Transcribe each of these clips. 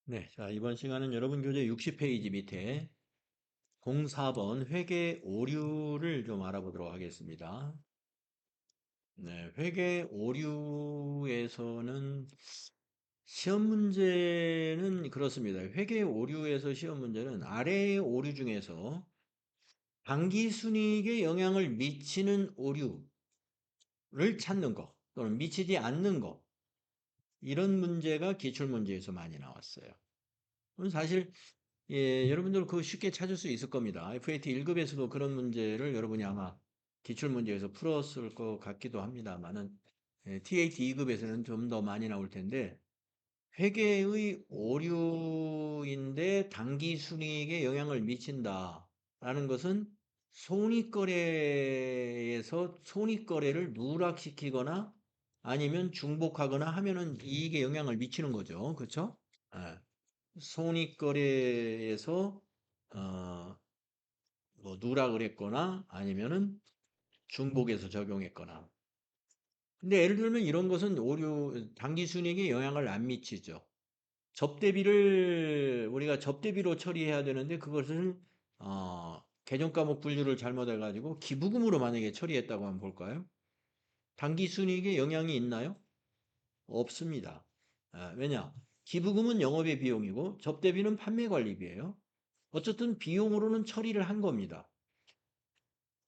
네, 자, 이번 시간은 여러분 교재 60페이지 밑에 04번 회계 오류를 좀 알아보도록 하겠습니다. 네, 회계 오류에서는 시험 문제는 그렇습니다. 회계 오류에서 시험 문제는 아래의 오류 중에서 당기순이익에 영향을 미치는 오류를 찾는 거 또는 미치지 않는 거, 이런 문제가 기출문제에서 많이 나왔어요. 사실 여러분들 그거 쉽게 찾을 수 있을 겁니다. FAT 1급에서도 그런 문제를 여러분이 아마 기출문제에서 풀었을 것 같기도 합니다만은, TAT 2급에서는 좀 더 많이 나올 텐데, 회계의 오류인데 당기순이익에 영향을 미친다라는 것은 손익거래에서 손익거래를 누락시키거나 아니면 중복하거나 하면은 이익에 영향을 미치는 거죠. 그렇죠? 예. 손익거래에서 어, 뭐 누락을 했거나 아니면은 중복해서 적용했거나. 근데 예를 들면 이런 것은 오류 당기순이익에 영향을 안 미치죠. 접대비를 우리가 접대비로 처리해야 되는데 그것을 계정과목 분류를 잘못해 가지고 기부금으로 만약에 처리했다고 한번 볼까요? 당기순이익에 영향이 있나요? 없습니다. 왜냐? 기부금은 영업의 비용이고 접대비는 판매관리비예요. 어쨌든 비용으로는 처리를 한 겁니다.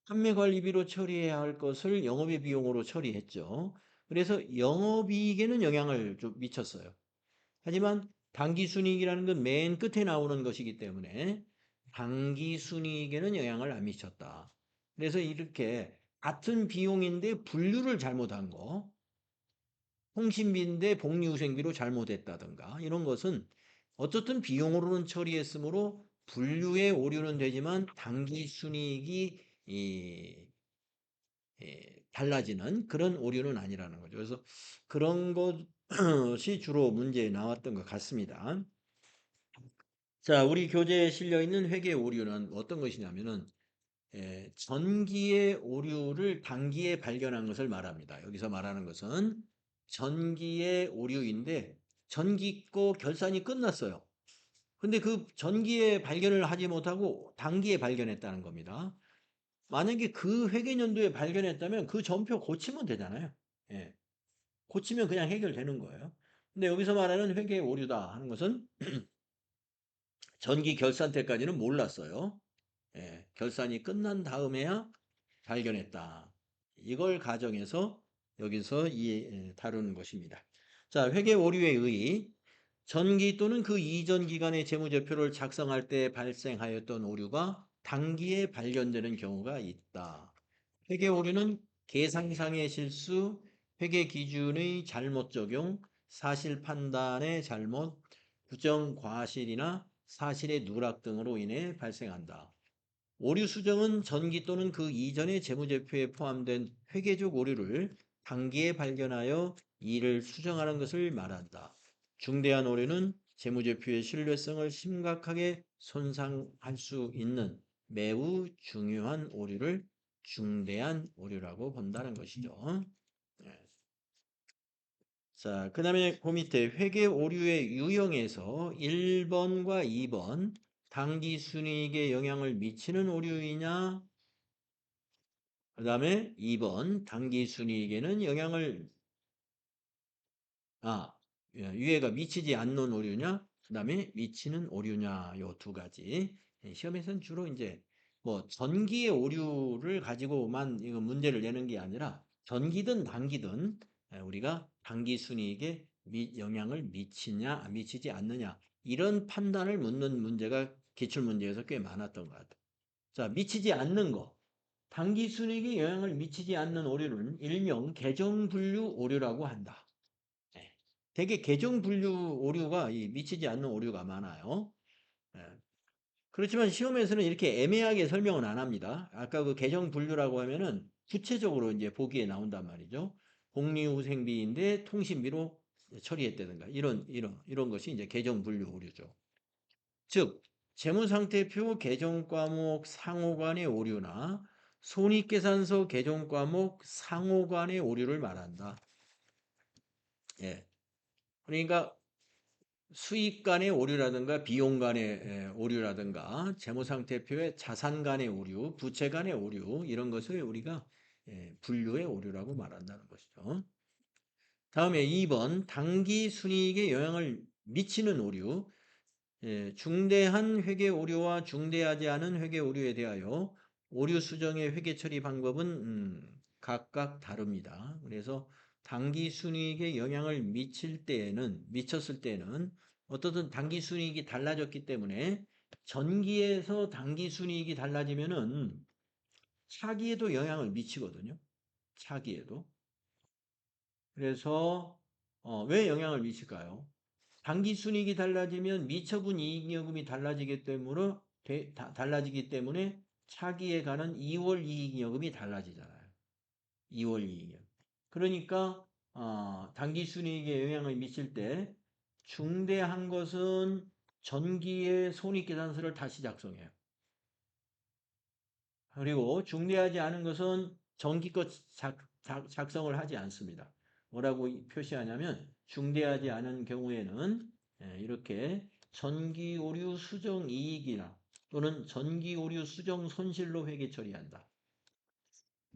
판매관리비로 처리해야 할 것을 영업의 비용으로 처리했죠. 그래서 영업이익에는 영향을 좀 미쳤어요. 하지만 당기순이익이라는 건 맨 끝에 나오는 것이기 때문에 당기순이익에는 영향을 안 미쳤다. 그래서 이렇게 같은 비용인데 분류를 잘못한 거, 통신비인데 복리후생비로 잘못했다든가 이런 것은 어쨌든 비용으로는 처리했으므로 분류의 오류는 되지만 당기순이익이 달라지는 그런 오류는 아니라는 거죠. 그래서 그런 것이 주로 문제에 나왔던 것 같습니다. 자, 우리 교재에 실려 있는 회계 오류는 어떤 것이냐면은 전기의 오류를 단기에 발견한 것을 말합니다. 여기서 말하는 것은 전기의 오류인데 전기 거 결산이 끝났어요. 근데 그 전기에 발견을 하지 못하고 단기에 발견했다는 겁니다. 만약에 그 회계연도에 발견했다면 그 전표 고치면 되잖아요. 예. 고치면 그냥 해결되는 거예요. 근데 여기서 말하는 회계 오류다 하는 것은 전기 결산 때까지는 몰랐어요. 예. 결산이 끝난 다음에야 발견했다. 이걸 가정해서 여기서 다루는 것입니다. 자, 회계 오류에 의의 전기 또는 그 이전 기간의 재무제표를 작성할 때 발생하였던 오류가 단기에 발견되는 경우가 있다. 회계 오류는 계상상의 실수, 회계 기준의 잘못 적용, 사실 판단의 잘못, 부정 과실이나 사실의 누락 등으로 인해 발생한다. 오류 수정은 전기 또는 그 이전의 재무제표에 포함된 회계적 오류를 단기에 발견하여 이를 수정하는 것을 말한다. 중대한 오류는 재무제표의 신뢰성을 심각하게 손상할 수 있는 매우 중요한 오류를 중대한 오류라고 본다는 것이죠. 네. 자, 그 다음에 그 밑에 회계 오류의 유형에서 1번과 2번 당기순이익에 영향을 미치는 오류이냐, 그 다음에 2번 당기순이익에는 영향을 유해가 미치지 않는 오류냐, 그 다음에 미치는 오류냐, 요 두 가지. 시험에서는 주로 이제 뭐 전기의 오류를 가지고만 이거 문제를 내는 게 아니라 전기든 단기든 우리가 당기순이익에 영향을 미치냐, 미치지 않느냐, 이런 판단을 묻는 문제가 기출문제에서 꽤 많았던 것 같아요. 자, 미치지 않는 거. 당기순이익에 영향을 미치지 않는 오류는 일명 계정분류 오류라고 한다. 예. 되게 계정분류 오류가 미치지 않는 오류가 많아요. 예. 그렇지만 시험에서는 이렇게 애매하게 설명은 안 합니다. 아까 그 계정분류라고 하면은 구체적으로 이제 보기에 나온단 말이죠. 복리후생비인데 통신비로 처리했다든가 이런 것이 이제 계정분류 오류죠. 즉, 재무상태표 계정과목 상호간의 오류나 손익계산서 계정과목 상호간의 오류를 말한다. 예. 그러니까 수익 간의 오류라든가 비용 간의 오류라든가 재무상태표의 자산 간의 오류, 부채 간의 오류 이런 것을 우리가 분류의 오류라고 말한다는 것이죠. 다음에 2번 당기 순이익에 영향을 미치는 오류. 중대한 회계 오류와 중대하지 않은 회계 오류에 대하여 오류 수정의 회계 처리 방법은 각각 다릅니다. 그래서 당기 순이익에 영향을 미쳤을 때에는 어떻든 당기 순이익이 달라졌기 때문에 전기에서 당기 순이익이 달라지면은 차기에도 영향을 미치거든요. 차기에도. 그래서 왜 영향을 미칠까요? 당기순이익이 달라지면 미처분 이익여금이 달라지기 때문에 차기에 가는 2월 이익여금이 달라지잖아요. 2월 이익여금. 그러니까 당기순이익에 영향을 미칠 때 중대한 것은 전기의 손익계산서를 다시 작성해요. 그리고 중대하지 않은 것은 전기껏 작성을 하지 않습니다. 뭐라고 표시하냐면 중대하지 않은 경우에는 이렇게 전기오류 수정 이익이나 또는 전기오류 수정 손실로 회계 처리한다.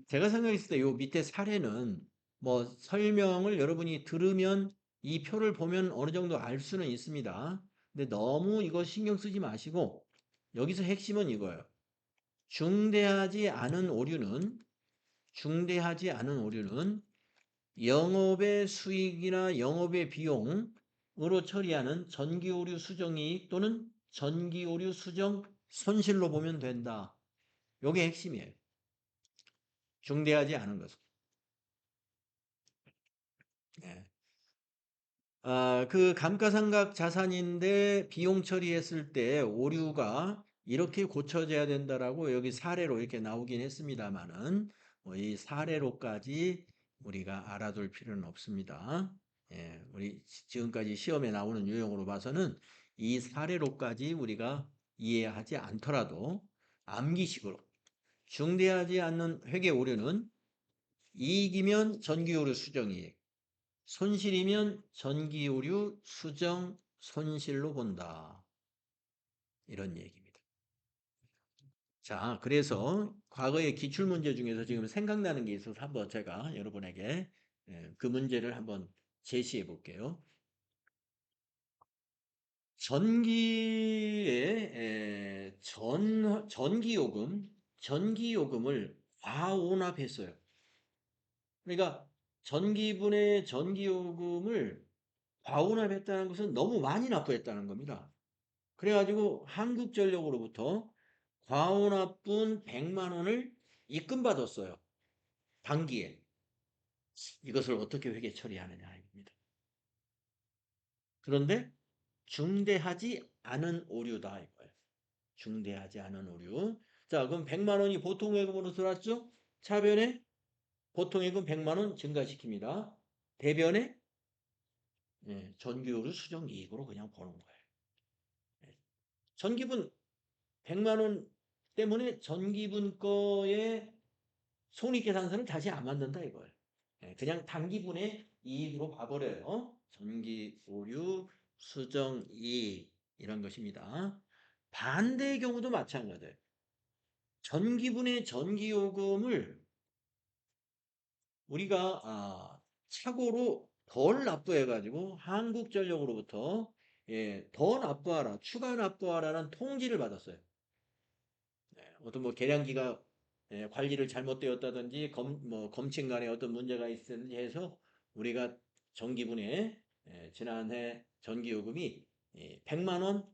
제가 생각했을 때 요 밑에 사례는 뭐 설명을 여러분이 들으면 이 표를 보면 어느 정도 알 수는 있습니다. 근데 너무 이거 신경 쓰지 마시고 여기서 핵심은 이거예요. 중대하지 않은 오류는 영업의 수익이나 영업의 비용으로 처리하는 전기오류 수정이익 또는 전기오류 수정 손실로 보면 된다. 요게 핵심이에요. 중대하지 않은 것은. 네. 그 감가상각 자산인데 비용 처리했을 때 오류가 이렇게 고쳐져야 된다라고 여기 사례로 이렇게 나오긴 했습니다만은 이 사례로까지 우리가 알아둘 필요는 없습니다. 예, 우리 지금까지 시험에 나오는 유형으로 봐서는 이 사례로까지 우리가 이해하지 않더라도 암기식으로 중대하지 않는 회계 오류는 이익이면 전기오류 수정이익, 손실이면 전기오류 수정 손실로 본다. 이런 얘기입니다. 자, 그래서 과거의 기출문제 중에서 지금 생각나는 게 있어서 한번 제가 여러분에게 그 문제를 한번 제시해 볼게요. 전기요금을 과온압했어요. 그러니까 전기분의 전기요금을 과온압했다는 것은 너무 많이 납부했다는 겁니다. 그래가지고 한국전력으로부터 과온합분 100만 원을 입금받았어요. 단기에. 이것을 어떻게 회계 처리하느냐입니다. 그런데 중대하지 않은 오류다 이거예요. 중대하지 않은 오류. 자, 그럼 100만 원이 보통예금으로 들어왔죠? 차변에 보통예금 100만 원 증가시킵니다. 대변에 전기요금 수정이익으로 그냥 보는 거예요. 전기분 100만 원 때문에 전기분 거에 손익계산서는 다시 안 만든다 이거예요. 그냥 단기분의 이익으로 봐버려요. 전기, 오류, 수정, 이익 이런 것입니다. 반대의 경우도 마찬가지예요. 전기분의 전기요금을 우리가 착오로 덜 납부해가지고 한국전력으로부터 더 납부하라, 추가 납부하라는 통지를 받았어요. 어떤 뭐 계량기가 관리를 잘못되었다든지 검침 간에 어떤 문제가 있었는지 해서 우리가 전기분에 지난해 전기요금이 100만 원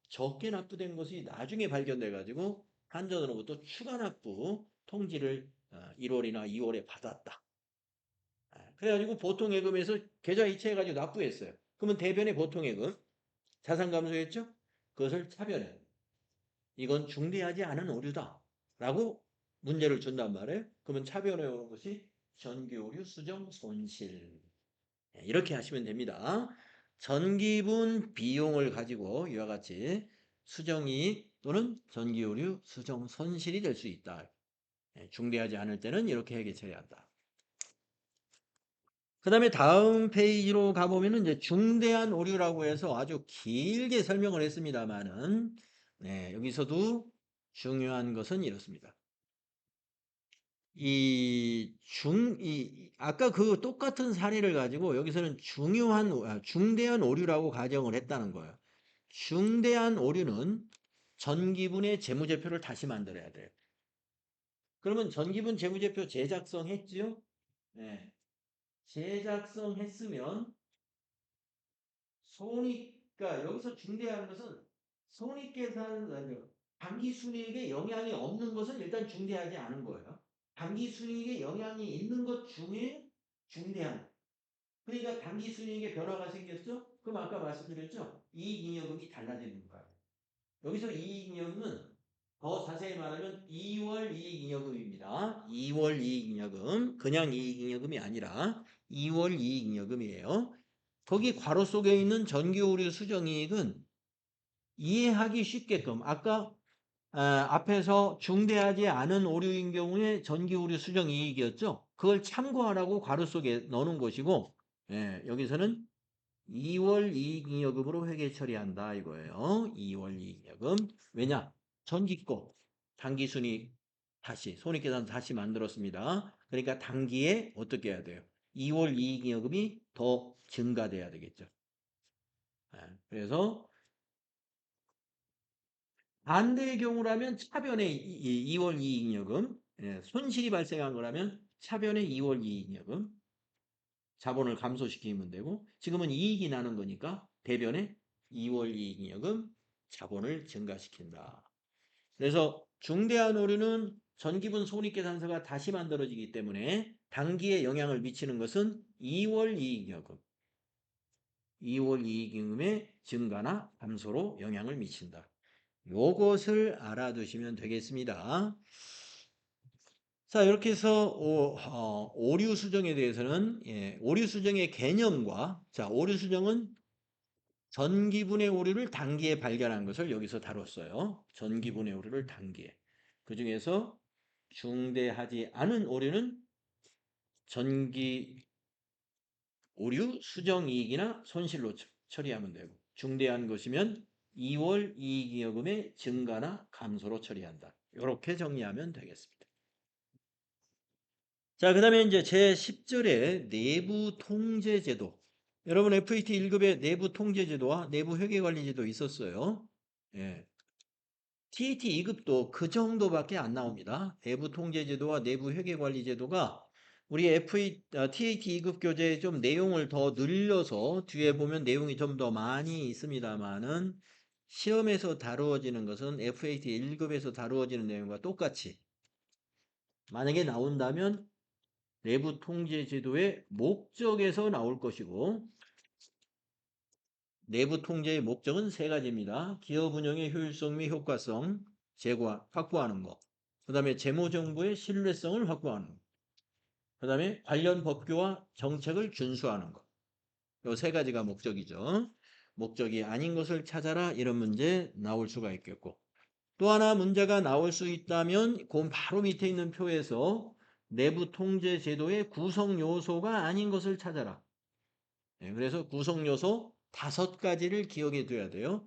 적게 납부된 것이 나중에 발견돼 가지고 한전으로부터 추가 납부 통지를 1월이나 2월에 받았다. 그래가지고 보통예금에서 계좌 이체해가지고 납부했어요. 그러면 대변의 보통예금 자산 감소했죠? 그것을 차변해. 이건 중대하지 않은 오류다. 라고 문제를 준단 말이에요. 그러면 차변해 오는 것이 전기오류 수정 손실. 이렇게 하시면 됩니다. 전기분 비용을 가지고 이와 같이 수정이익 또는 전기오류 수정 손실이 될 수 있다. 중대하지 않을 때는 이렇게 회계 처리한다. 그다음에 다음 페이지로 가보면은 이제 중대한 오류라고 해서 아주 길게 설명을 했습니다만은, 네, 여기서도 중요한 것은 이렇습니다. 아까 그 똑같은 사례를 가지고 여기서는 중대한 오류라고 가정을 했다는 거예요. 중대한 오류는 전기분의 재무제표를 다시 만들어야 돼요. 그러면 전기분 재무제표 제작성 했지요? 네. 제작성 했으면 그러니까 여기서 중대한 것은 손익계산, 당기순이익에 영향이 없는 것은 일단 중대하지 않은 거예요. 당기순이익에 영향이 있는 것 중에 중대한. 그러니까 당기순이익에 변화가 생겼죠? 그럼 아까 말씀드렸죠? 이익잉여금이 달라지는 거예요. 여기서 이익잉여금은 더 자세히 말하면 2월 이익잉여금입니다. 2월 이익잉여금. 그냥 이익잉여금이 아니라 2월 이익잉여금이에요. 거기 괄호 속에 있는 전기오류 수정이익은 이해하기 쉽게끔 아까 앞에서 중대하지 않은 오류인 경우에 전기오류 수정이익이었죠. 그걸 참고하라고 괄호 속에 넣는 것이고, 여기서는 2월 이익잉여금으로 회계 처리한다 이거예요. 2월 이익잉여금. 왜냐? 전기거 당기순이익 다시 손익계산 다시 만들었습니다. 그러니까 단기에 어떻게 해야 돼요? 2월 이익잉여금이 더 증가돼야 되겠죠. 그래서 반대의 경우라면 차변의 2월 이익잉여금, 손실이 발생한 거라면 차변의 2월 이익잉여금, 자본을 감소시키면 되고, 지금은 이익이 나는 거니까 대변의 2월 이익잉여금, 자본을 증가시킨다. 그래서 중대한 오류는 전기분 손익계산서가 다시 만들어지기 때문에 단기에 영향을 미치는 것은 2월 이익잉여금, 2월 이익잉여금의 증가나 감소로 영향을 미친다. 요것을 알아두시면 되겠습니다. 자, 이렇게 해서 오류 수정에 대해서는 오류 수정의 개념과 오류 수정은 전기분해 오류를 단기에 발견한 것을 여기서 다뤘어요. 전기분해 오류를 단기에. 그 중에서 중대하지 않은 오류는 전기 오류 수정이익이나 손실로 처리하면 되고, 중대한 것이면 2월 이익잉여금의 증가나 감소로 처리한다. 이렇게 정리하면 되겠습니다. 자, 그 다음에 이제 제10절에 내부 통제제도. 여러분 FAT 1급에 내부 통제제도와 내부 회계관리제도 있었어요. 예. TAT 2급도 그 정도밖에 안 나옵니다. 내부 통제제도와 내부 회계관리제도가 우리 TAT 2급 교재에 좀 내용을 더 늘려서 뒤에 보면 내용이 좀 더 많이 있습니다만은 시험에서 다루어지는 것은 FAT 1급에서 다루어지는 내용과 똑같이 만약에 나온다면 내부 통제 제도의 목적에서 나올 것이고, 내부 통제의 목적은 세 가지입니다. 기업 운영의 효율성 및 효과성 확보하는 것. 그 다음에 재무정보의 신뢰성을 확보하는 것. 그 다음에 관련 법규와 정책을 준수하는 것. 이 세 가지가 목적이죠. 목적이 아닌 것을 찾아라 이런 문제 나올 수가 있겠고, 또 하나 문제가 나올 수 있다면 그 바로 밑에 있는 표에서 내부 통제 제도의 구성 요소가 아닌 것을 찾아라. 그래서 구성 요소 5가지를 기억해 둬야 돼요.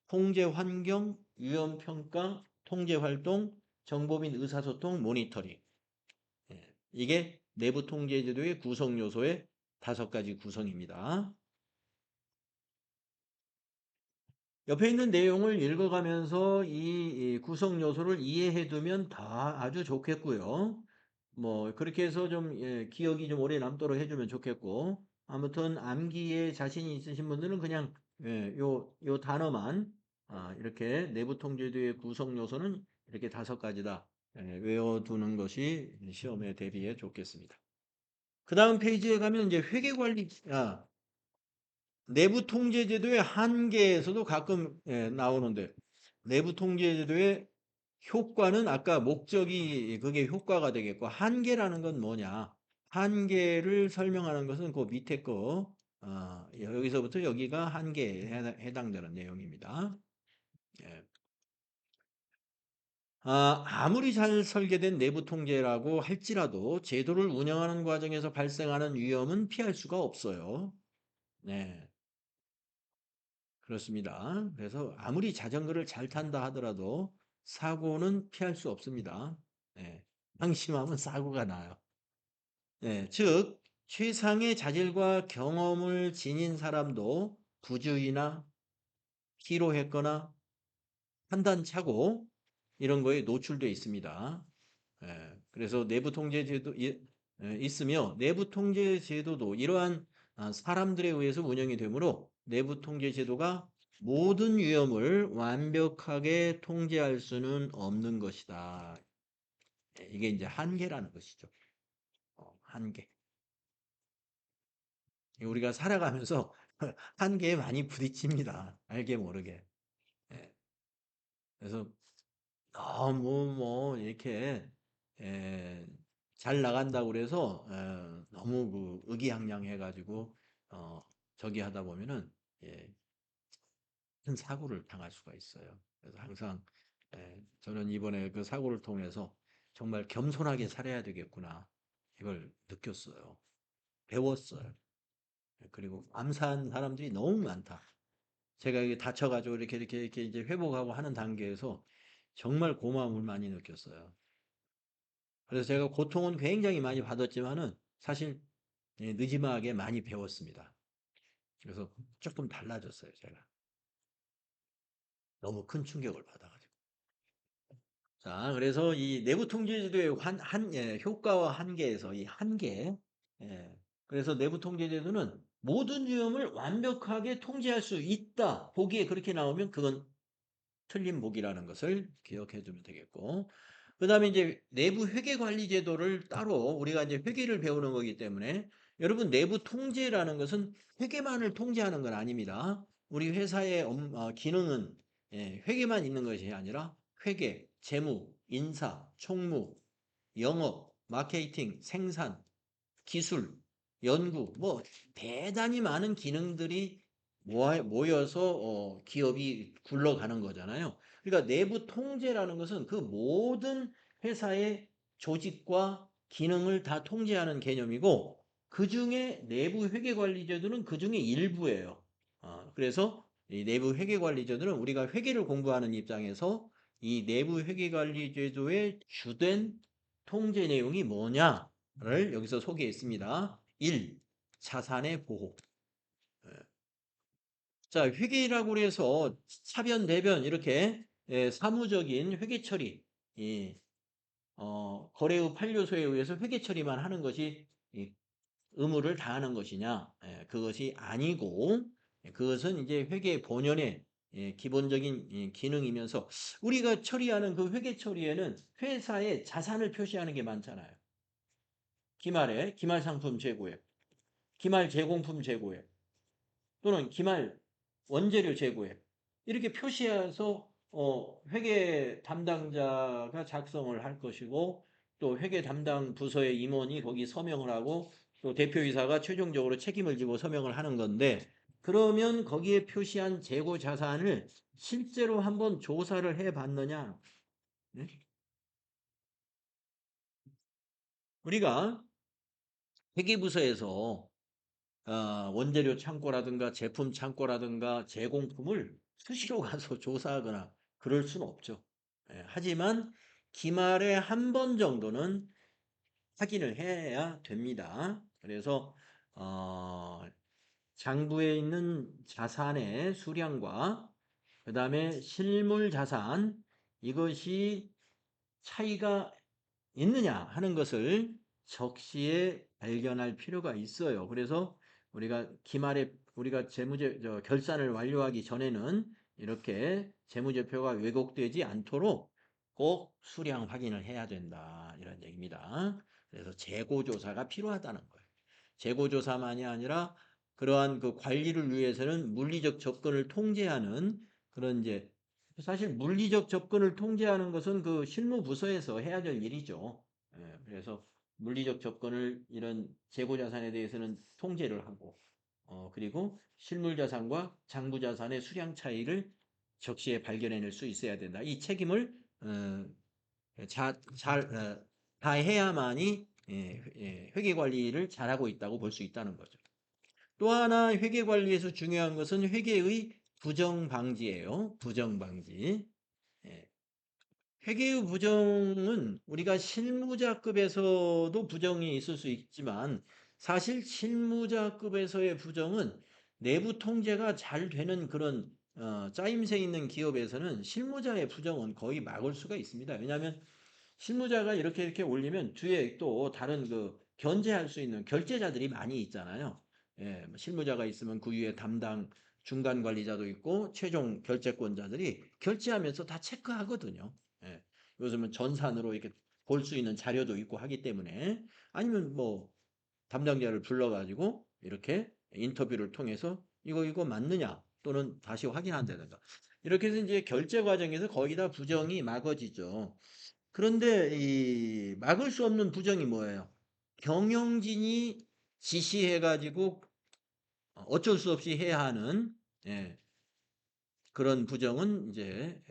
통제 환경, 위험 평가, 통제 활동, 정보 및 의사소통, 모니터링. 이게 내부 통제 제도의 구성 요소의 5가지 구성입니다. 옆에 있는 내용을 읽어가면서 이 구성 요소를 이해해 두면 다 아주 좋겠고요. 뭐 그렇게 해서 좀 기억이 좀 오래 남도록 해주면 좋겠고, 아무튼 암기에 자신이 있으신 분들은 그냥 요 단어만 이렇게 내부 통제도의 구성 요소는 이렇게 5가지다 외워두는 것이 시험에 대비해 좋겠습니다. 그 다음 페이지에 가면 이제 회계관리 내부 통제제도의 한계에서도 가끔 나오는데, 내부 통제제도의 효과는 아까 목적이 그게 효과가 되겠고, 한계라는 건 뭐냐? 한계를 설명하는 것은 그 밑에 거 여기서부터 여기가 한계에 해당되는 내용입니다. 예. 아무리 잘 설계된 내부 통제라고 할지라도 제도를 운영하는 과정에서 발생하는 위험은 피할 수가 없어요. 네. 그렇습니다. 그래서 아무리 자전거를 잘 탄다 하더라도 사고는 피할 수 없습니다. 네. 방심하면 사고가 나요. 네. 즉 최상의 자질과 경험을 지닌 사람도 부주의나 피로했거나 판단착오 이런 거에 노출돼 있습니다. 예. 그래서 내부 통제 제도 있으며 내부 통제 제도도 이러한 사람들에 의해서 운영이 되므로 내부 통제 제도가 모든 위험을 완벽하게 통제할 수는 없는 것이다. 예, 이게 이제 한계라는 것이죠. 한계. 우리가 살아가면서 한계에 많이 부딪힙니다. 알게 모르게. 예. 그래서 너무 뭐 이렇게 에, 잘 나간다고 그래서 너무 그 의기양양해 가지고 어, 저기 하다 보면은 예, 큰 사고를 당할 수가 있어요. 그래서 항상 저는 이번에 그 사고를 통해서 정말 겸손하게 살아야 되겠구나 이걸 느꼈어요. 배웠어요. 그리고 감사한 사람들이 너무 많다. 제가 이게 다쳐가지고 이렇게 이제 회복하고 하는 단계에서 정말 고마움을 많이 느꼈어요. 그래서 제가 고통은 굉장히 많이 받았지만은 사실 느지막하게 많이 배웠습니다. 그래서 조금 달라졌어요, 제가. 너무 큰 충격을 받아가지고. 자, 그래서 이 내부 통제제도의 효과와 한계에서 이 한계. 예. 그래서 내부 통제제도는 모든 위험을 완벽하게 통제할 수 있다. 보기에 그렇게 나오면 그건 틀린 보기라는 것을 기억해 두면 되겠고. 그다음에 이제 내부 회계 관리 제도를 따로 우리가 이제 회계를 배우는 거기 때문에 여러분 내부 통제라는 것은 회계만을 통제하는 건 아닙니다. 우리 회사의 기능은 회계만 있는 것이 아니라 회계, 재무, 인사, 총무, 영업, 마케팅, 생산, 기술, 연구, 뭐 대단히 많은 기능들이 모여서 기업이 굴러가는 거잖아요. 그러니까 내부 통제라는 것은 그 모든 회사의 조직과 기능을 다 통제하는 개념이고 그중에 내부 회계관리제도는 그중에 일부예요. 그래서 이 내부 회계관리제도는 우리가 회계를 공부하는 입장에서 이 내부 회계관리제도의 주된 통제 내용이 뭐냐를 여기서 소개했습니다. 1. 자산의 보호. 자, 회계라고 해서 차변, 대변 이렇게 사무적인 회계 처리, 이, 거래의 판료소에 의해서 회계 처리만 하는 것이 이, 의무를 다하는 것이냐? 그것이 아니고 그것은 이제 회계 본연의 기본적인 기능이면서 우리가 처리하는 그 회계 처리에는 회사의 자산을 표시하는 게 많잖아요. 기말에 기말 상품 재고액, 기말 제공품 재고액, 또는 기말 원재료 재고액 이렇게 표시해서 회계 담당자가 작성을 할 것이고 또 회계 담당 부서의 임원이 거기 서명을 하고 또 대표이사가 최종적으로 책임을 지고 서명을 하는 건데 그러면 거기에 표시한 재고 자산을 실제로 한번 조사를 해 봤느냐? 네? 우리가 회계부서에서 원재료 창고라든가 제품 창고라든가 제공품을 수시로 가서 조사하거나 그럴 수는 없죠. 하지만 기말에 한 번 정도는 확인을 해야 됩니다. 그래서 어, 장부에 있는 자산의 수량과 그 다음에 실물 자산 이것이 차이가 있느냐 하는 것을 적시에 발견할 필요가 있어요. 그래서 우리가 기말에 우리가 결산을 완료하기 전에는 이렇게 재무제표가 왜곡되지 않도록 꼭 수량 확인을 해야 된다. 이런 얘기입니다. 그래서 재고조사가 필요하다는 거예요. 재고조사만이 아니라 그러한 그 관리를 위해서는 물리적 접근을 통제하는 그런 이제 사실 물리적 접근을 통제하는 것은 그 실무부서에서 해야 될 일이죠. 그래서 물리적 접근을 이런 재고자산에 대해서는 통제를 하고, 그리고 실물자산과 장부자산의 수량 차이를 적시에 발견해낼 수 있어야 된다. 이 책임을 다 해야만이 회계 관리를 잘하고 있다고 볼 수 있다는 거죠. 또 하나 회계 관리에서 중요한 것은 회계의 부정 방지예요. 부정 방지. 예. 회계의 부정은 우리가 실무자급에서도 부정이 있을 수 있지만 사실 실무자급에서의 부정은 내부 통제가 잘 되는 그런 짜임새 있는 기업에서는 실무자의 부정은 거의 막을 수가 있습니다. 왜냐하면 실무자가 이렇게 올리면 뒤에 또 다른 그 견제할 수 있는 결제자들이 많이 있잖아요. 예, 뭐 실무자가 있으면 그 위에 담당 중간 관리자도 있고 최종 결제권자들이 결제하면서 다 체크하거든요. 예, 요즘은 전산으로 이렇게 볼 수 있는 자료도 있고 하기 때문에 아니면 뭐 담당자를 불러가지고 이렇게 인터뷰를 통해서 이거 맞느냐 또는 다시 확인한다든가 이렇게 해서 이제 결제 과정에서 거의 다 부정이 막아지죠. 그런데 이 막을 수 없는 부정이 뭐예요? 경영진이 지시해가지고 어쩔 수 없이 해야 하는 예, 그런 부정은 이제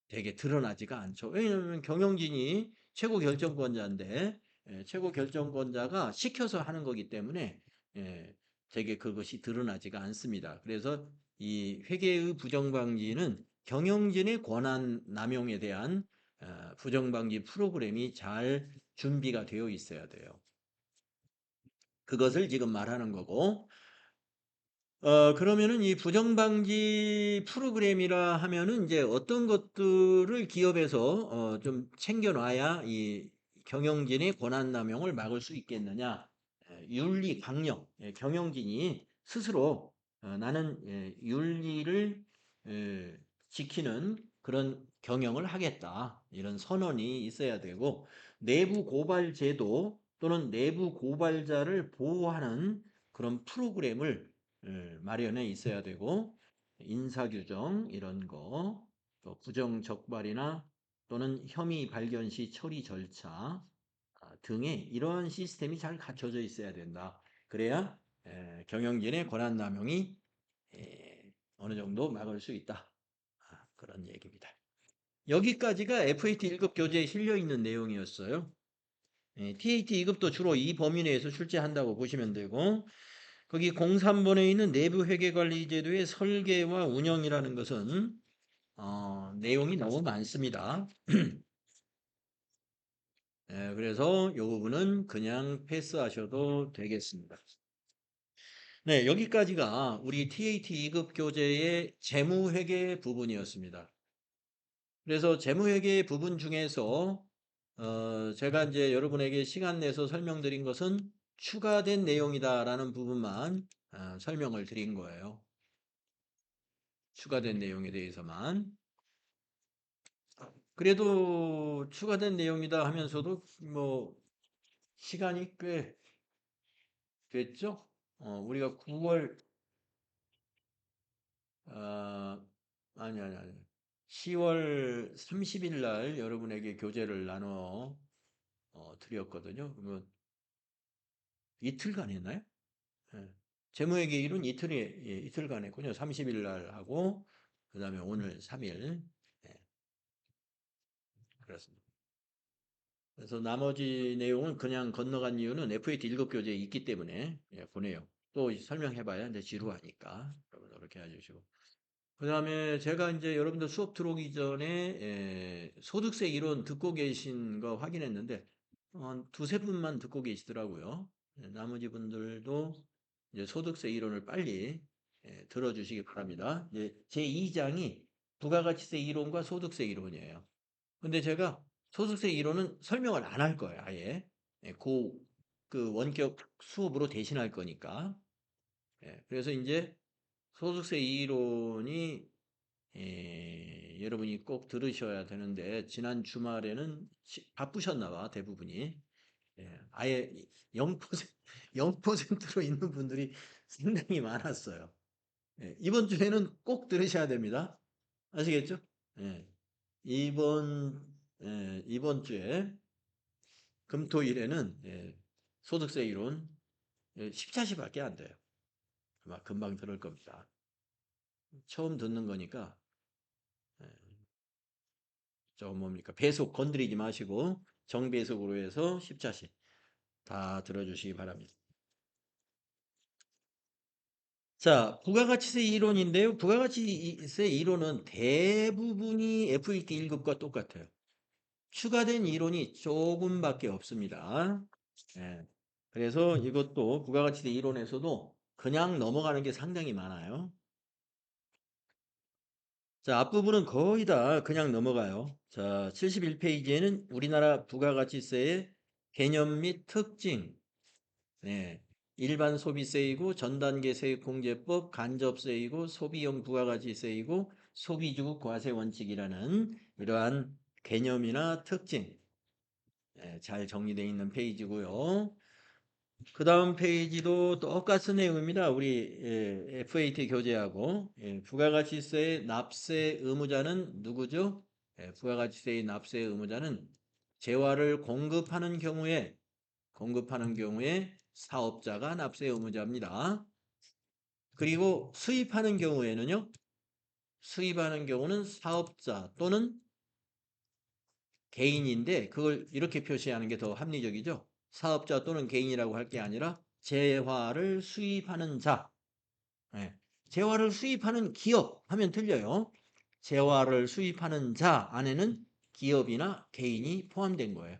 되게 드러나지가 않죠. 왜냐하면 경영진이 최고 결정권자인데 최고 결정권자가 시켜서 하는 거기 때문에 예, 되게 그것이 드러나지가 않습니다. 그래서 이 회계의 부정방지는 경영진의 권한 남용에 대한 부정방지 프로그램이 잘 준비가 되어 있어야 돼요. 그것을 지금 말하는 거고 그러면은 이 부정방지 프로그램이라 하면은 이제 어떤 것들을 기업에서 좀 챙겨놔야 이 경영진의 권한남용을 막을 수 있겠느냐? 윤리 강령, 경영진이 스스로 나는 윤리를 지키는 그런 경영을 하겠다. 이런 선언이 있어야 되고 내부 고발 제도 또는 내부 고발자를 보호하는 그런 프로그램을 마련해 있어야 되고 인사규정 이런 거, 또 부정적발이나 또는 혐의 발견 시 처리 절차 등의 이러한 시스템이 잘 갖춰져 있어야 된다. 그래야 경영진의 권한남용이 어느 정도 막을 수 있다. 그런 얘기입니다. 여기까지가 FAT 1급 교재에 실려 있는 내용이었어요. TAT 2급도 주로 이 범위 내에서 출제한다고 보시면 되고 거기 03번에 있는 내부 회계관리제도의 설계와 운영이라는 것은 내용이 너무 많습니다. 그래서 이 부분은 그냥 패스하셔도 되겠습니다. 네, 여기까지가 우리 TAT 2급 교재의 재무회계 부분이었습니다. 그래서 재무회계 부분 중에서 제가 이제 여러분에게 시간 내서 설명드린 것은 추가된 내용이다라는 부분만 설명을 드린 거예요. 추가된 내용에 대해서만. 그래도 추가된 내용이다 하면서도 뭐 시간이 꽤 됐죠? 우리가 9월 아, 아니. 10월 30일 날 여러분에게 교재를 나눠 드렸거든요. 그러면 이틀간 했나요? 예. 재무회계 일은 이틀간 했군요. 30일 날 하고 그다음에 오늘 3일. 예, 그렇습니다. 그래서 나머지 내용은 그냥 건너간 이유는 FAT 1급 교재에 있기 때문에 보내요. 또 설명해봐야 이제 지루하니까 여러분 그렇게 해주시고. 그다음에 제가 이제 여러분들 수업 들어오기 전에 소득세 이론 듣고 계신 거 확인했는데 두세 분만 듣고 계시더라고요. 나머지 분들도 이제 소득세 이론을 빨리 들어주시기 바랍니다. 이제 제 2장이 부가가치세 이론과 소득세 이론이에요. 근데 제가 소득세 이론은 설명을 안 할 거예요, 아예. 그 원격 수업으로 대신할 거니까. 그래서 이제 소득세 이론이 여러분이 꼭 들으셔야 되는데 지난 주말에는 바쁘셨나 봐 대부분이 아예 0% 0%로 있는 분들이 상당히 많았어요. 이번 주에는 꼭 들으셔야 됩니다. 아시겠죠? 예, 이번 주에 금토일에는 소득세 이론 10차시밖에 안 돼요. 아마 금방 들을 겁니다. 처음 듣는 거니까 저 뭡니까? 배속 건드리지 마시고 정배속으로 해서 십자씩 다 들어주시기 바랍니다. 자, 부가가치세 이론인데요. 부가가치세 이론은 대부분이 FET 1급과 똑같아요. 추가된 이론이 조금밖에 없습니다. 예. 그래서 이것도 부가가치세 이론에서도 그냥 넘어가는 게 상당히 많아요. 자, 앞부분은 거의 다 그냥 넘어가요. 자, 71페이지에는 우리나라 부가가치세의 개념 및 특징, 네. 일반 소비세이고 전단계 세액공제법, 간접세이고 소비용 부가가치세이고 소비주국 과세 원칙이라는 이러한 개념이나 특징, 잘 정리되어 있는 페이지고요. 그 다음 페이지도 똑같은 내용입니다. 우리 FAT 교재하고 부가가치세의 납세 의무자는 누구죠? 부가가치세의 납세 의무자는 재화를 공급하는 경우에 사업자가 납세 의무자입니다. 그리고 수입하는 경우는 사업자 또는 개인인데 그걸 이렇게 표시하는 게 더 합리적이죠. 사업자 또는 개인이라고 할 게 아니라 재화를 수입하는 자. 예. 재화를 수입하는 기업 하면 틀려요. 재화를 수입하는 자 안에는 기업이나 개인이 포함된 거예요.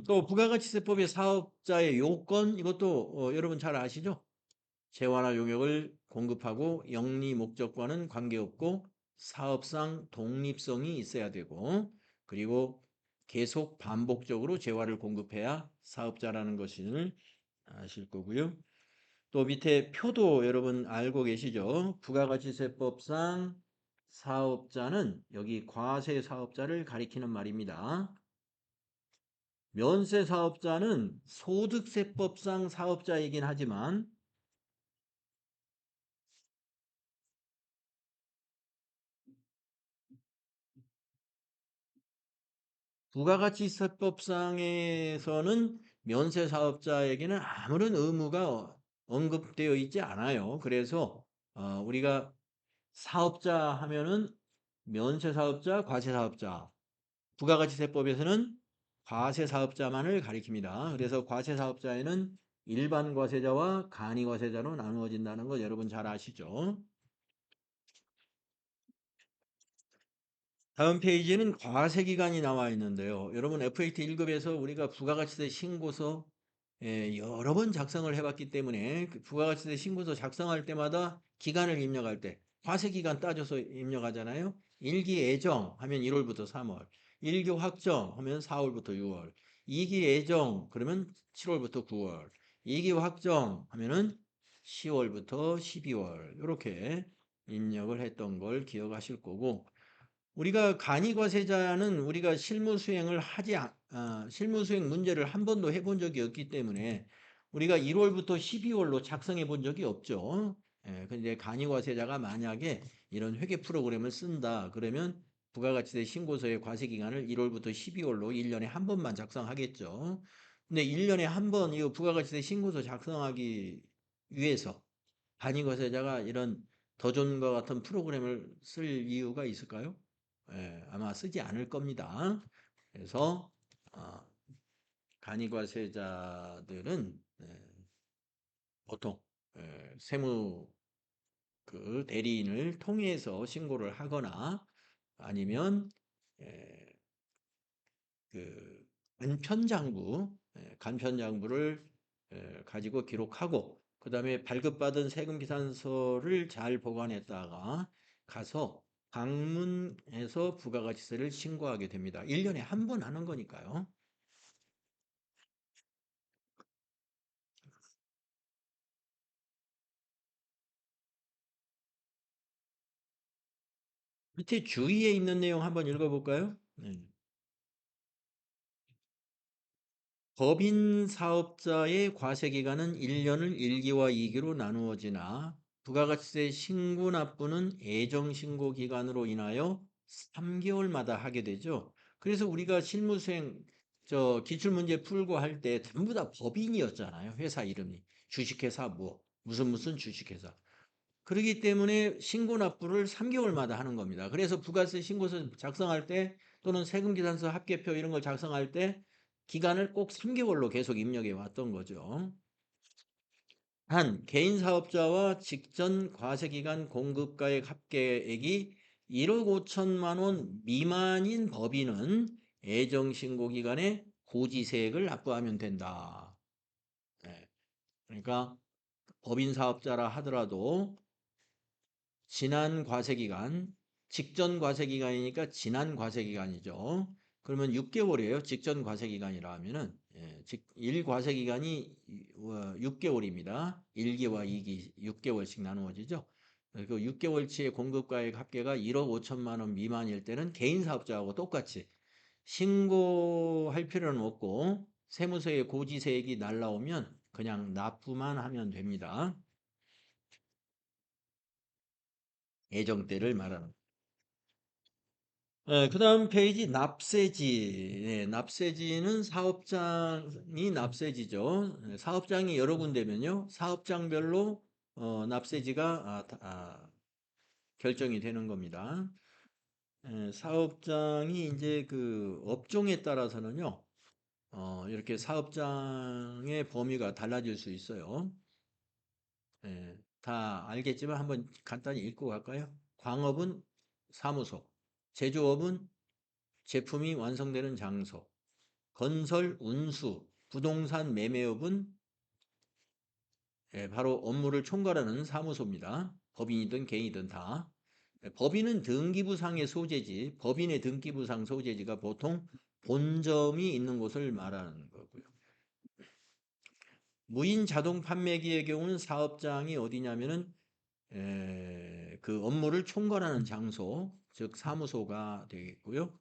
또 부가가치세법의 사업자의 요건 이것도 여러분 잘 아시죠? 재화나 용역을 공급하고 영리 목적과는 관계없고 사업상 독립성이 있어야 되고 그리고 계속 반복적으로 재화를 공급해야 사업자라는 것을 아실 거고요. 또 밑에 표도 여러분 알고 계시죠? 부가가치세법상 사업자는 여기 과세 사업자를 가리키는 말입니다. 면세 사업자는 소득세법상 사업자이긴 하지만 부가가치세법상에서는 면세 사업자에게는 아무런 의무가 언급되어 있지 않아요. 그래서 우리가 사업자 하면은 면세 사업자, 과세 사업자. 부가가치세법에서는 과세 사업자만을 가리킵니다. 그래서 과세 사업자에는 일반 과세자와 간이 과세자로 나누어진다는 거 여러분 잘 아시죠? 다음 페이지에는 과세기간이 나와 있는데요. 여러분 FAT 1급에서 우리가 부가가치세 신고서 여러 번 작성을 해봤기 때문에 그 부가가치세 신고서 작성할 때마다 기간을 입력할 때 과세기간 따져서 입력하잖아요. 일기 예정 하면 1월부터 3월, 일기 확정 하면 4월부터 6월, 2기 예정 그러면 7월부터 9월, 2기 확정 하면은 10월부터 12월 이렇게 입력을 했던 걸 기억하실 거고 우리가 간이과세자는 우리가 실무 수행 문제를 한 번도 해본 적이 없기 때문에 우리가 1월부터 12월로 작성해 본 적이 없죠. 근데 간이과세자가 만약에 이런 회계 프로그램을 쓴다 그러면 부가가치세 신고서의 과세 기간을 1월부터 12월로 1년에 한 번만 작성하겠죠. 근데 1년에 한 번 이 부가가치세 신고서 작성하기 위해서 간이과세자가 이런 더존과 같은 프로그램을 쓸 이유가 있을까요? 아마 쓰지 않을 겁니다. 그래서 어, 간이과세자들은 보통 세무 그 대리인을 통해서 신고를 하거나 아니면 에, 그 간편장부를 가지고 기록하고 그 다음에 발급받은 세금 계산서를 잘 보관했다가 가서 방문해서 부가가치세를 신고하게 됩니다. 1년에 한 번 하는 거니까요. 밑에 주의에 있는 내용 한번 읽어볼까요? 네. 법인 사업자의 과세기간은 1년을 1기와 2기로 나누어지나 부가가치세 신고 납부는 예정신고 기간으로 인하여 3개월마다 하게 되죠. 그래서 우리가 실무수행 기출문제 풀고 할 때 전부 다 법인이었잖아요. 회사 이름이. 주식회사 무슨 주식회사. 그렇기 때문에 신고 납부를 3개월마다 하는 겁니다. 그래서 부가세 신고서 작성할 때 또는 세금계산서 합계표 이런 걸 작성할 때 기간을 꼭 3개월로 계속 입력해 왔던 거죠. 한 개인 사업자와 직전 과세기간 공급가액 합계액이 1억 5천만 원 미만인 법인은 애정신고 기간에 고지세액을 납부하면 된다. 네. 그러니까 법인 사업자라 하더라도 지난 과세기간, 직전 과세기간이니까 지난 과세기간이죠. 그러면 6개월이에요. 직전 과세기간이라 하면은 예, 1과세기간이 6개월입니다. 1기와 2기 6개월씩 나누어지죠. 그 6개월치의 공급가액 합계가 1억 5천만 원 미만일 때는 개인 사업자하고 똑같이 신고할 필요는 없고 세무서에 고지세액이 날라오면 그냥 납부만 하면 됩니다. 예정때를 말하는. 그 다음 페이지 납세지. 납세지는 사업장이 납세지죠. 사업장이 여러 군데면요. 사업장별로 납세지가 결정이 되는 겁니다. 사업장이 이제 그 업종에 따라서는요. 이렇게 사업장의 범위가 달라질 수 있어요. 다 알겠지만 한번 간단히 읽고 갈까요? 광업은 사무소, 제조업은 제품이 완성되는 장소, 건설, 운수, 부동산 매매업은 바로 업무를 총괄하는 사무소입니다. 법인이든 개인이든 다. 법인은 등기부상의 소재지, 법인의 등기부상 소재지가 보통 본점이 있는 곳을 말하는 거고요. 무인 자동 판매기의 경우는 사업장이 어디냐면은 그 업무를 총괄하는 장소, 즉 사무소가 되겠고요.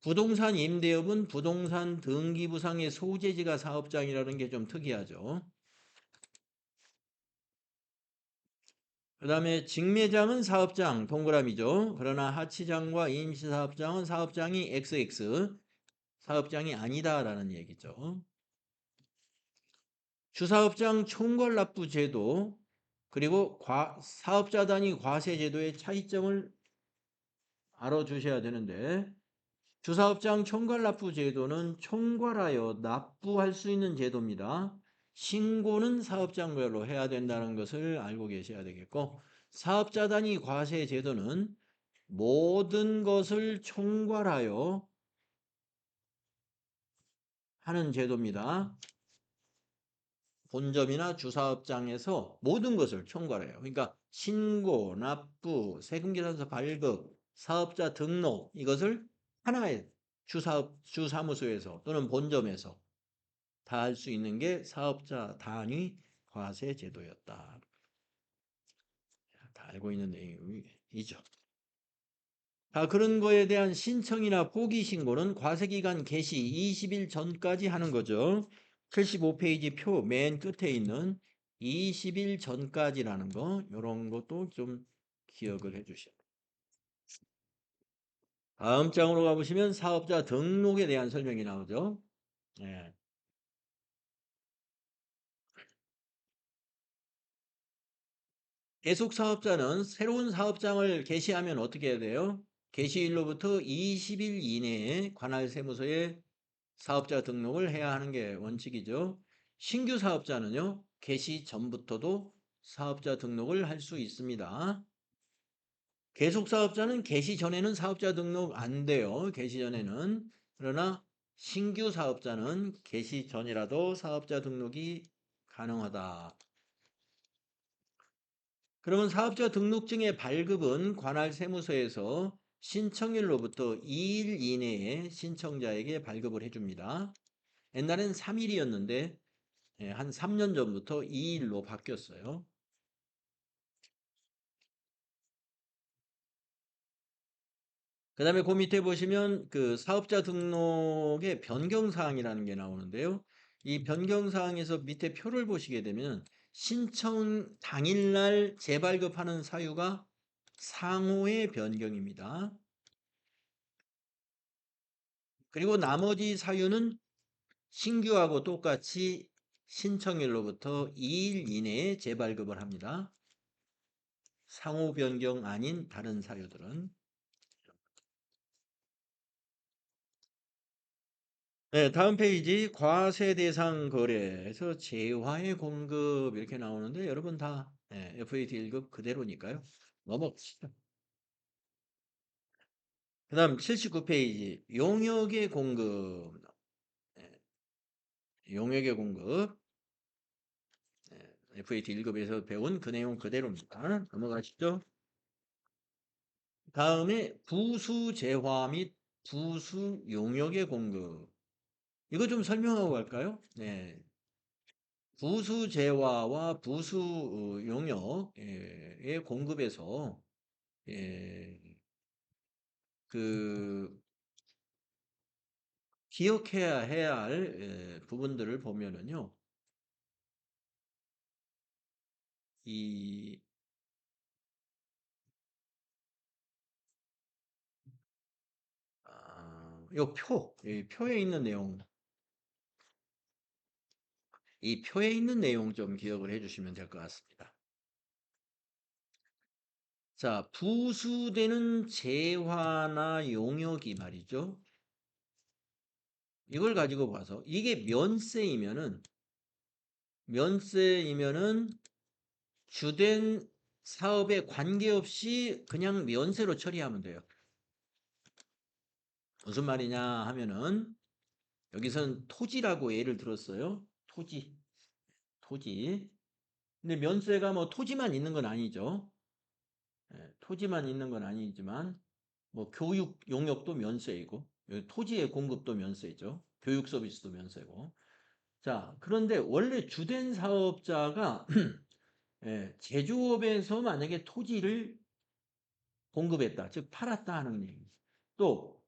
부동산 임대업은 부동산 등기부상의 소재지가 사업장이라는 게 좀 특이하죠. 그 다음에 직매장은 사업장, 동그라미죠. 그러나 하치장과 임시사업장은 사업장이 XX, 사업장이 아니다라는 얘기죠. 주사업장 총괄납부제도, 그리고 사업자 단위 과세제도의 차이점을 알아주셔야 되는데, 주사업장 총괄납부 제도는 총괄하여 납부할 수 있는 제도입니다. 신고는 사업장별로 해야 된다는 것을 알고 계셔야 되겠고, 사업자 단위 과세 제도는 모든 것을 총괄하여 하는 제도입니다. 본점이나 주사업장에서 모든 것을 총괄해요. 그러니까 신고, 납부, 세금계산서 발급, 사업자 등록 이것을 하나의 주사무소에서 또는 본점에서 다 할 수 있는 게 사업자 단위 과세 제도였다. 다 알고 있는 내용이죠. 그런 거에 대한 신청이나 포기 신고는 과세기간 개시 20일 전까지 하는 거죠. 75페이지 표 맨 끝에 있는 20일 전까지라는 거, 이런 것도 좀 기억을 해 주시죠. 다음 장으로 가보시면 사업자 등록에 대한 설명이 나오죠. 예. 계속 사업자는 새로운 사업장을 개시하면 어떻게 해야 돼요? 개시일로부터 20일 이내에 관할 세무서에 사업자 등록을 해야 하는 게 원칙이죠. 신규 사업자는요, 개시 전부터도 사업자 등록을 할 수 있습니다. 계속 사업자는 개시 전에는 사업자 등록 안 돼요. 개시 전에는. 그러나 신규 사업자는 개시 전이라도 사업자 등록이 가능하다. 그러면 사업자 등록증의 발급은 관할 세무서에서 신청일로부터 2일 이내에 신청자에게 발급을 해줍니다. 옛날엔 3일이었는데 한 3년 전부터 2일로 바뀌었어요. 그 다음에 그 밑에 보시면 그 사업자 등록의 변경사항이라는 게 나오는데요. 이 변경사항에서 밑에 표를 보시게 되면 신청 당일날 재발급하는 사유가 상호의 변경입니다. 그리고 나머지 사유는 신규하고 똑같이 신청일로부터 2일 이내에 재발급을 합니다. 상호 변경 아닌 다른 사유들은. 네, 다음 페이지 과세 대상 거래에서 재화의 공급 이렇게 나오는데 여러분 다 FAT 1급 그대로니까요. 넘어갑시다. 그 다음 79페이지 용역의 공급. 네, 용역의 공급. FAT 1급에서 배운 그 내용 그대로입니다. 넘어가시죠. 다음에 부수 재화 및 부수 용역의 공급. 이거 좀 설명하고 갈까요? 네. 부수 재화와 부수 용역의 공급에서 예, 그 기억해야 해야 할 부분들을 보면은요. 이 요 표, 이 표에 있는 내용, 이 표에 있는 내용 좀 기억을 해주시면 될 것 같습니다. 자, 부수되는 재화나 용역이 말이죠. 이걸 가지고 봐서 이게 면세이면은 주된 사업에 관계없이 그냥 면세로 처리하면 돼요. 무슨 말이냐 하면은 여기선 토지라고 예를 들었어요. 토지. 근데 면세가 뭐 토지만 있는 건 아니죠. 토지만 있는 건 아니지만 뭐 교육 용역도 면세이고 토지의 공급도 면세죠. 교육 서비스도 면세고. 자, 그런데 원래 주된 사업자가 제조업에서 만약에 토지를 공급했다. 즉 팔았다 하는 얘기. 또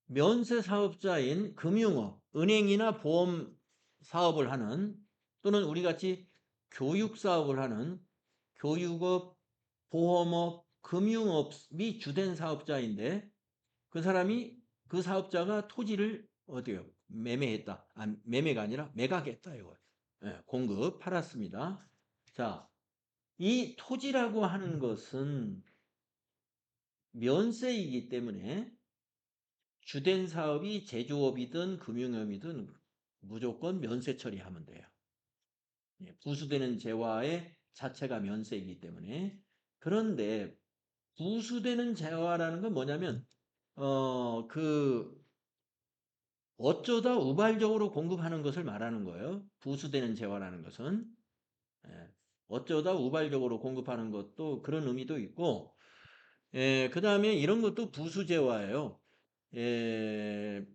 면세 사업자인 금융업, 은행이나 보험 사업을 하는 또는 우리 같이 교육 사업을 하는 교육업, 보험업, 금융업이 주된 사업자인데 그 사람이 그 사업자가 토지를 어디요? 매매했다. 매매가 아니라 매각했다 이거. 공급 팔았습니다. 자, 이 토지라고 하는 것은 면세이기 때문에 주된 사업이 제조업이든 금융업이든 무조건 면세 처리하면 돼요. 부수되는 재화의 자체가 면세이기 때문에. 그런데 부수되는 재화라는 건 뭐냐면 어쩌다 우발적으로 공급하는 것을 말하는 거예요. 부수되는 재화라는 것은. 예, 어쩌다 우발적으로 공급하는 것도 그런 의미도 있고 그 다음에 이런 것도 부수재화예요. 예,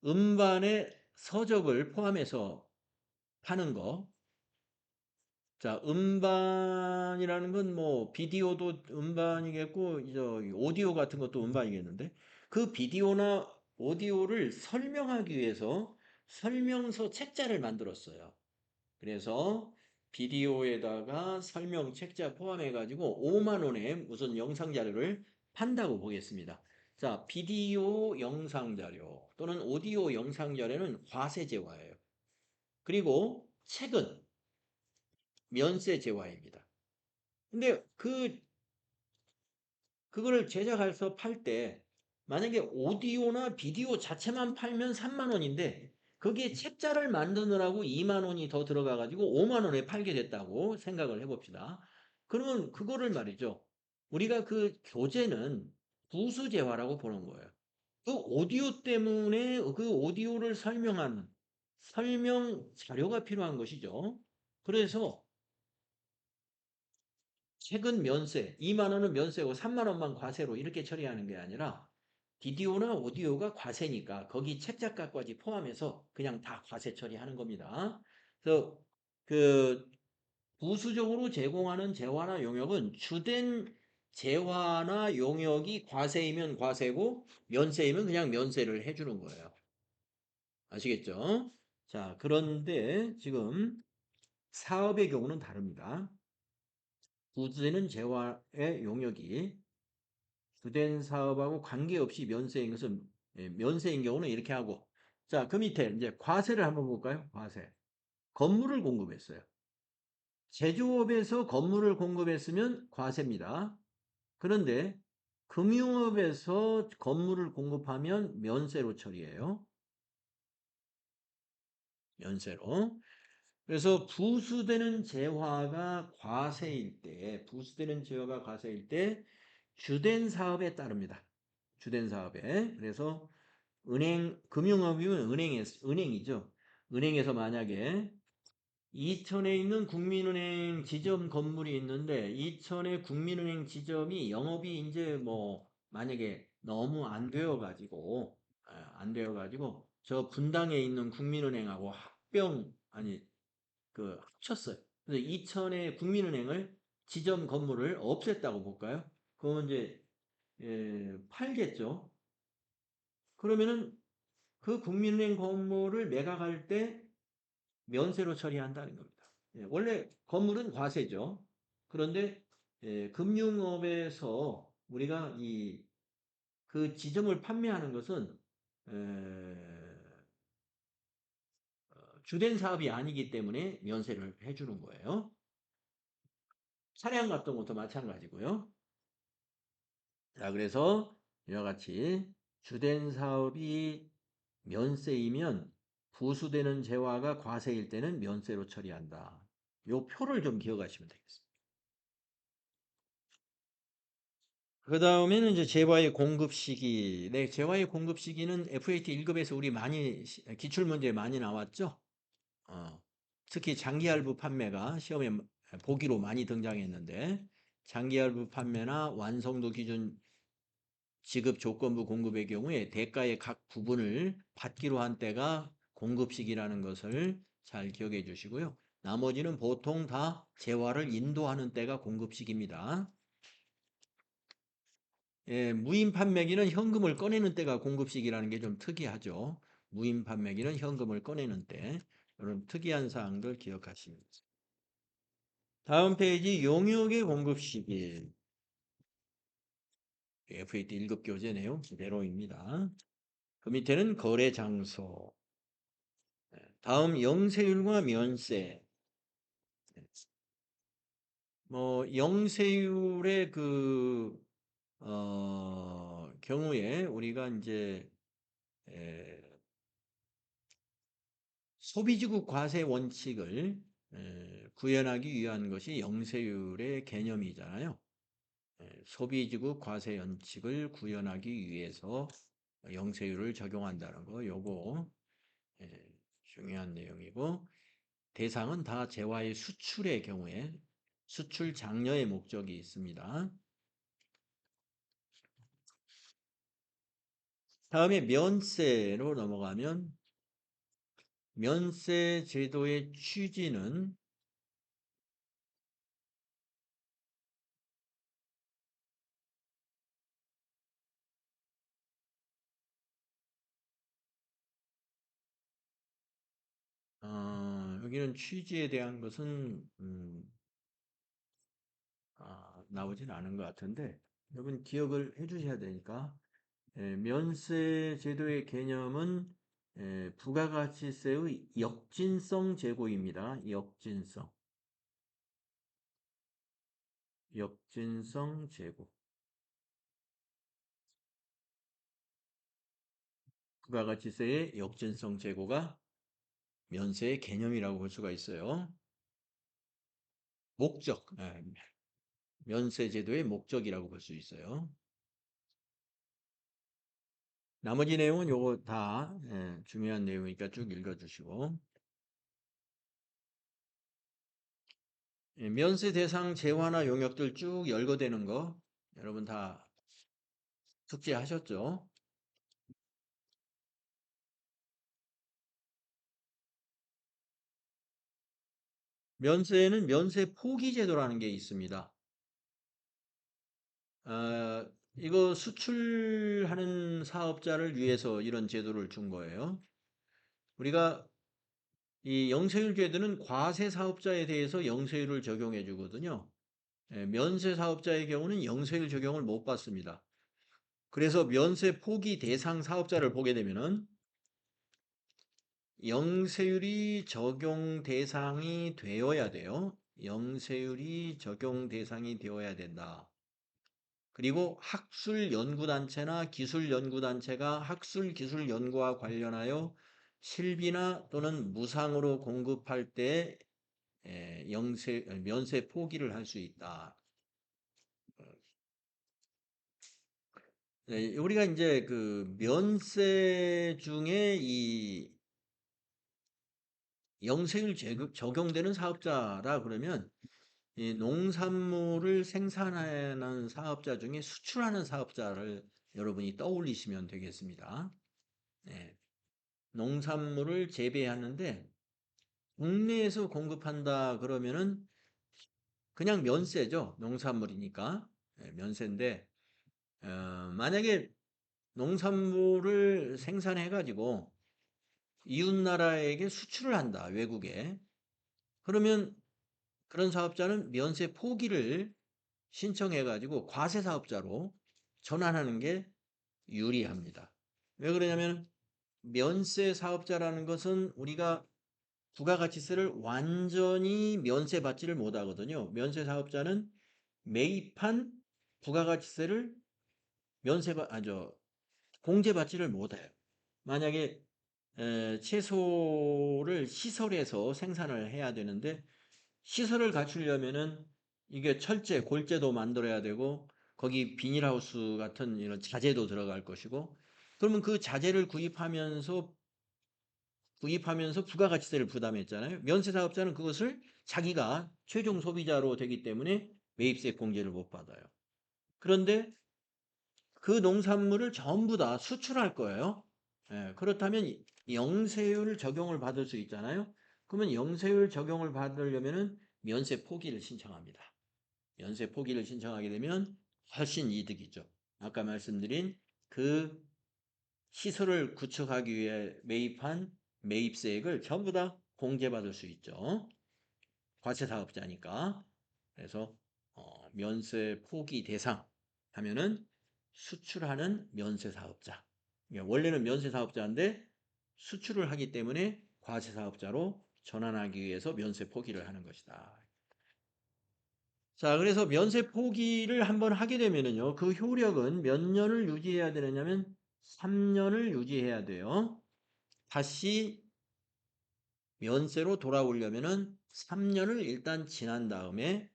음반의 서적을 포함해서 파는 거. 자, 음반이라는 건 뭐 비디오도 음반이겠고 이제 오디오 같은 것도 음반이겠는데 그 비디오나 오디오를 설명하기 위해서 설명서 책자를 만들었어요. 그래서 비디오에다가 설명 책자 포함해 가지고 5만 원에 무슨 영상 자료를 판다고 보겠습니다. 자, 비디오 영상 자료 또는 오디오 영상 자료는 과세 제화예요. 그리고 책은 면세 제화입니다. 근데 그거를 제작해서 팔 때 만약에 오디오나 비디오 자체만 팔면 3만 원인데 거기에 책자를 만드느라고 2만 원이 더 들어가 가지고 5만 원에 팔게 됐다고 생각을 해봅시다. 그러면 그거를 말이죠. 우리가 그 교재는 부수재화라고 보는 거예요. 그 오디오 때문에 그 오디오를 설명하는 설명 자료가 필요한 것이죠. 그래서 책은 면세, 2만 원은 면세고 3만 원만 과세로 이렇게 처리하는 게 아니라 비디오나 오디오가 과세니까 거기 책자값까지 포함해서 그냥 다 과세 처리하는 겁니다. 그래서 그 부수적으로 제공하는 재화나 용역은 주된 재화나 용역이 과세이면 과세고 면세이면 그냥 면세를 해주는 거예요. 아시겠죠? 자, 그런데 지금 사업의 경우는 다릅니다. 부수되는 재화의 용역이 주된 사업하고 관계없이 면세인 것은 면세인 경우는 이렇게 하고 자, 그 밑에 이제 과세를 한번 볼까요? 과세. 건물을 공급했어요. 제조업에서 건물을 공급했으면 과세입니다. 그런데 금융업에서 건물을 공급하면 면세로 처리해요. 면세로. 그래서 부수되는 재화가 과세일 때 주된 사업에 따릅니다. 주된 사업에. 그래서 금융업이면 은행이죠. 은행에서 만약에 이천에 있는 국민은행 지점 건물이 있는데 이천의 국민은행 지점이 영업이 이제 뭐 만약에 너무 안 되어 가지고 저 분당에 있는 국민은행하고 합쳤어요. 그래서 이천의 국민은행을 지점 건물을 없앴다고 볼까요? 그건 이제 팔겠죠. 그러면은 그 국민은행 건물을 매각할 때 면세로 처리한다는 겁니다. 원래 건물은 과세죠. 그런데 금융업에서 우리가 그 지점을 판매하는 것은 주된 사업이 아니기 때문에 면세를 해주는 거예요. 차량 같은 것도 마찬가지고요. 자, 그래서 이와 같이 주된 사업이 면세이면 부수되는 재화가 과세일 때는 면세로 처리한다. 요 표를 좀 기억하시면 되겠습니다. 그 다음에는 이제 재화의 공급 시기. 네, 재화의 공급 시기는 FAT 1급에서 우리 기출문제에 많이 나왔죠? 특히 장기할부 판매가 시험에 보기로 많이 등장했는데, 장기할부 판매나 완성도 기준 지급 조건부 공급의 경우에 대가의 각 부분을 받기로 한 때가 공급식이라는 것을 잘 기억해 주시고요. 나머지는 보통 다 재화를 인도하는 때가 공급식입니다. 무인 판매기는 현금을 꺼내는 때가 공급식이라는 게 좀 특이하죠. 무인 판매기는 현금을 꺼내는 때. 이런 특이한 사항들 기억하시면 됩니다. 다음 페이지 용역의 공급시기. FAT 1급 교재 내용 그대로입니다. 그 밑에는 거래 장소. 다음 영세율과 면세. 뭐 영세율의 경우에 우리가 이제 에, 소비지국 과세 원칙을 구현하기 위한 것이 영세율의 개념이잖아요. 소비지국 과세 원칙을 구현하기 위해서 영세율을 적용한다는 거, 요거 중요한 내용이고, 대상은 다 재화의 수출의 경우에 수출 장려의 목적이 있습니다. 다음에 면세로 넘어가면 면세 제도의 취지는 여기는 취지에 대한 것은 나오진 않은 것 같은데 여러분 기억을 해 주셔야 되니까 면세 제도의 개념은 부가가치세의 역진성 재고입니다. 역진성 재고. 부가가치세의 역진성 재고가 면세의 개념이라고 볼 수가 있어요. 목적, 면세 제도의 목적이라고 볼 수 있어요. 나머지 내용은 요거 다 중요한 내용이니까 쭉 읽어주시고 면세 대상 재화나 용역들 쭉 열거되는 거 여러분 다 숙지하셨죠? 면세에는 면세 포기 제도라는 게 있습니다. 이거 수출하는 사업자를 위해서 이런 제도를 준 거예요. 우리가 이 영세율 제도는 과세 사업자에 대해서 영세율을 적용해 주거든요. 면세 사업자의 경우는 영세율 적용을 못 받습니다. 그래서 면세 포기 대상 사업자를 보게 되면은 영세율이 적용 대상이 되어야 돼요. 영세율이 적용 대상이 되어야 된다. 그리고 학술 연구단체나 기술 연구단체가 학술 기술 연구와 관련하여 실비나 또는 무상으로 공급할 때 면세 포기를 할 수 있다. 네, 우리가 이제 그 면세 중에 이 영세율 적용되는 사업자라 그러면 이 농산물을 생산하는 사업자 중에 수출하는 사업자를 여러분이 떠올리시면 되겠습니다. 네, 농산물을 재배하는데 국내에서 공급한다 그러면은 그냥 면세죠. 농산물이니까. 네, 면세인데 만약에 농산물을 생산해 가지고 이웃 나라에게 수출을 한다. 외국에. 그러면 그런 사업자는 면세 포기를 신청해 가지고 과세 사업자로 전환하는 게 유리합니다. 왜 그러냐면 면세 사업자라는 것은 우리가 부가가치세를 완전히 면세받지를 못하거든요. 면세 사업자는 매입한 부가가치세를 공제받지를 못해요. 만약에 채소를 시설에서 생산을 해야 되는데 시설을 갖추려면은 이게 철제, 골재도 만들어야 되고 거기 비닐하우스 같은 이런 자재도 들어갈 것이고 그러면 그 자재를 구입하면서 부가가치세를 부담했잖아요. 면세 사업자는 그것을 자기가 최종 소비자로 되기 때문에 매입세 공제를 못 받아요. 그런데 그 농산물을 전부 다 수출할 거예요. 그렇다면 영세율 적용을 받을 수 있잖아요. 그러면 영세율 적용을 받으려면은 면세 포기를 신청합니다. 면세 포기를 신청하게 되면 훨씬 이득이죠. 아까 말씀드린 그 시설을 구축하기 위해 매입한 매입세액을 전부 다 공제받을 수 있죠. 과세 사업자니까. 그래서 면세 포기 대상 하면은 수출하는 면세 사업자. 원래는 면세 사업자인데 수출을 하기 때문에 과세 사업자로 전환하기 위해서 면세 포기를 하는 것이다. 자, 그래서 면세 포기를 한번 하게 되면은요, 그 효력은 몇 년을 유지해야 되느냐면 3년을 유지해야 돼요. 다시 면세로 돌아오려면은 3년을 일단 지난 다음에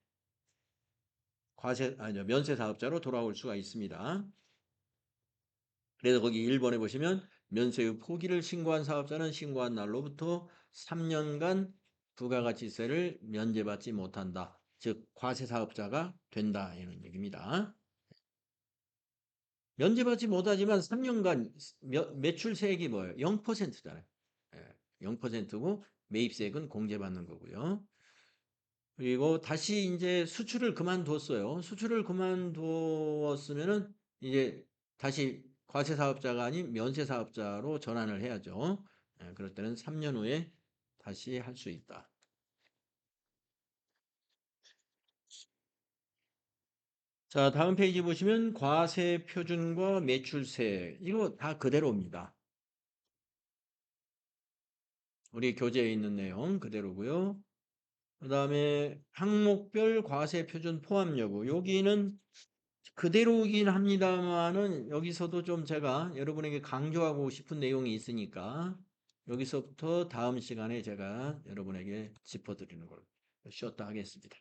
면세 사업자로 돌아올 수가 있습니다. 그래서 거기 1번에 보시면 면세의 포기를 신고한 사업자는 신고한 날로부터 3년간 부가가치세를 면제받지 못한다. 즉 과세 사업자가 된다 이런 얘기입니다. 면제받지 못하지만 3년간 매출세액이 뭐예요? 0%잖아요. 0%고 매입세액은 공제받는 거고요. 그리고 다시 이제 수출을 그만뒀어요. 수출을 그만두었으면은 이제 다시 과세 사업자가 아닌 면세 사업자로 전환을 해야죠. 그럴 때는 3년 후에 다시 할 수 있다. 자, 다음 페이지 보시면 과세 표준과 매출세 이거 다 그대로입니다. 우리 교재에 있는 내용 그대로고요. 그 다음에 항목별 과세 표준 포함 여부 여기는 그대로이긴 합니다만은 여기서도 좀 제가 여러분에게 강조하고 싶은 내용이 있으니까 여기서부터 다음 시간에 제가 여러분에게 짚어드리는 걸 쉬었다 하겠습니다.